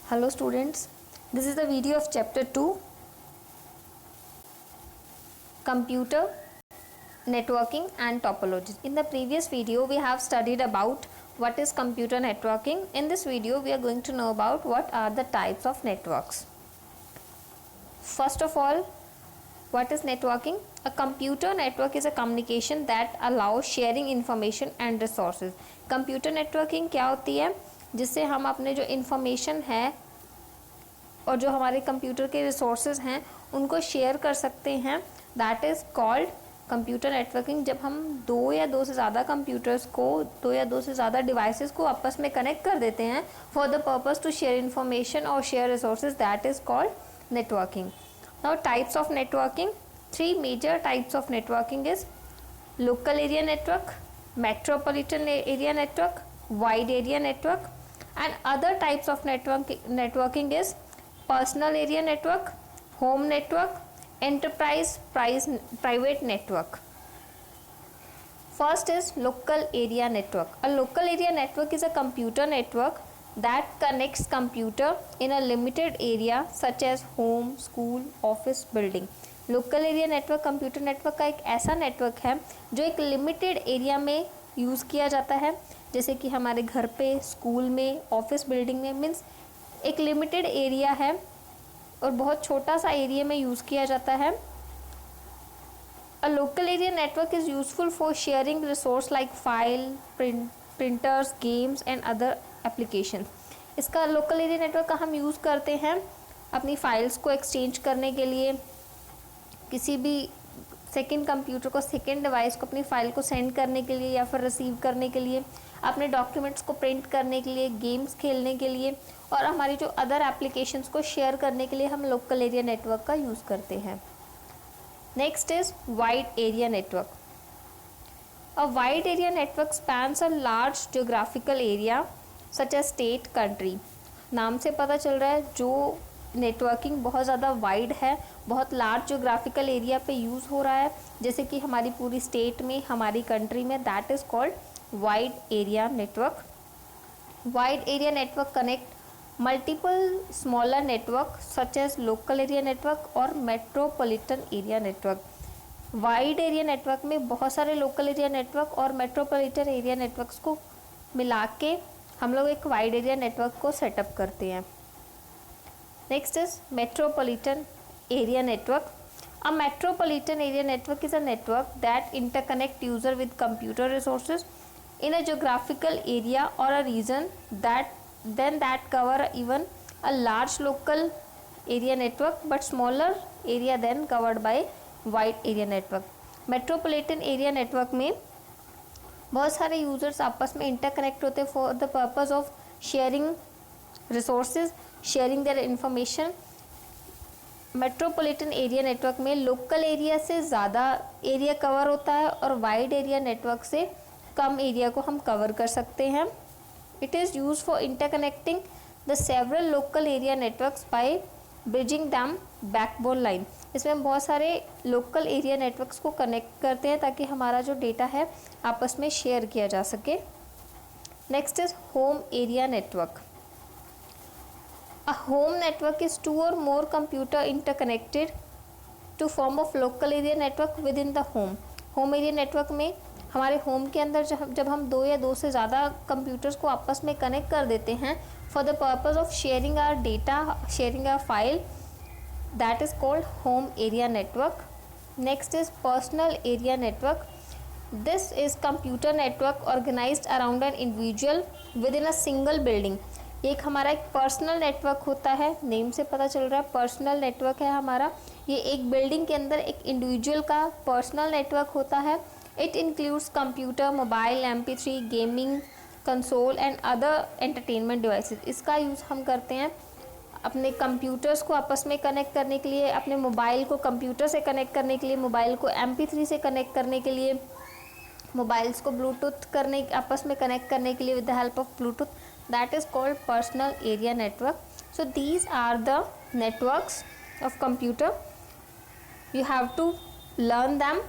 Hello students, this is the video of chapter 2, Computer Networking and Topologies. In the previous video we have studied about what is computer networking. In this video we are going to know about what are the types of networks. First of all, what is networking? A computer network is a communication that allows sharing information and resources. Computer networking क्या होती है? जिससे हम अपने जो information है और जो हमारे कंप्यूटर के रिसोर्सेज हैं उनको शेयर कर सकते हैं. That is called computer networking. जब हम दो या दो से ज़्यादा कंप्यूटर्स को, दो या दो से ज़्यादा डिवाइसेस को आपस में कनेक्ट कर देते हैं for the purpose to share information और share resources, that is called networking. Now types of networking, 3 major types of networking is local area network, metropolitan area network, wide area network. And other types of networking is personal area network, home network, enterprise private network. First is local area network. A local area network is a computer network that connects computer in a limited area such as home, school, office, building. Local area network computer network का एक ऐसा network है जो एक limited area में use किया जाता है, जैसे कि हमारे घर पे, स्कूल में, ऑफिस बिल्डिंग में. मीन्स एक लिमिटेड एरिया है और बहुत छोटा सा एरिया में यूज़ किया जाता है. A local area network is useful for sharing resource like file, printers, games and other application. इसका लोकल एरिया नेटवर्क का हम यूज़ करते हैं अपनी फाइल्स को एक्सचेंज करने के लिए, किसी भी सेकेंड कंप्यूटर को, सेकेंड डिवाइस को अपनी फ़ाइल को सेंड करने के लिए या फिर रिसीव करने के लिए, अपने डॉक्यूमेंट्स को प्रिंट करने के लिए, गेम्स खेलने के लिए और हमारी जो अदर एप्लीकेशंस को शेयर करने के लिए हम लोकल एरिया नेटवर्क का यूज़ करते हैं. Next is wide area network. A wide area network spans a large geographical area such as state, country. नाम से पता चल रहा है जो नेटवर्किंग बहुत ज़्यादा वाइड है, बहुत लार्ज जोग्राफिकल एरिया पे यूज़ हो रहा है, जैसे कि हमारी पूरी स्टेट में, हमारी कंट्री में. That is called wide area network. Wide area network connect multiple smaller network such as local area network और metropolitan area network. Wide area नेटवर्क में बहुत सारे लोकल एरिया नेटवर्क और मेट्रोपॉलिटन एरिया नेटवर्क्स को मिला के हम लोग एक वाइड एरिया नेटवर्क को सेटअप करते हैं. Next is metropolitan area network. A metropolitan area network is a network that interconnect user with computer resources in a geographical area or a region that cover even a large local area network but smaller area than covered by wide area network. Metropolitan area network में बहुत सारे users आपस में interconnect होते हैं for the purpose of sharing resources, sharing their information. Metropolitan area नेटवर्क में local area से ज़्यादा एरिया कवर होता है और वाइड एरिया नेटवर्क से कम एरिया को हम कवर कर सकते हैं. It is use for interconnecting the several local area networks by bridging them backbone line. इसमें हम बहुत सारे लोकल एरिया नेटवर्क्स को कनेक्ट करते हैं ताकि हमारा जो डेटा है आपस में शेयर किया जा सके. Next is home area network. A home network is 2 or more computer interconnected to form of local area network within the home. Home area network में हमारे होम के अंदर जब हम दो या दो से ज़्यादा कंप्यूटर्स को आपस में कनेक्ट कर देते हैं for the purpose of sharing our data, sharing our file, that is called home area network. Next is personal area network. This is computer network organised around an individual within a single building. एक हमारा एक personal network होता है, name से पता चल रहा है पर्सनल नेटवर्क है हमारा. ये एक बिल्डिंग के अंदर एक इंडिविजुअल का पर्सनल नेटवर्क होता है. It includes computer, mobile, MP3, gaming console and other entertainment devices. इसका यूज़ हम करते हैं अपने कंप्यूटर्स को आपस में कनेक्ट करने के लिए, अपने मोबाइल को कंप्यूटर से कनेक्ट करने के लिए, मोबाइल को MP3 से कनेक्ट करने के लिए, मोबाइल्स को ब्लूटूथ करने आपस में कनेक्ट करने के लिए with the help of Bluetooth. That is called personal area network. So these are the networks of computer. You have to learn them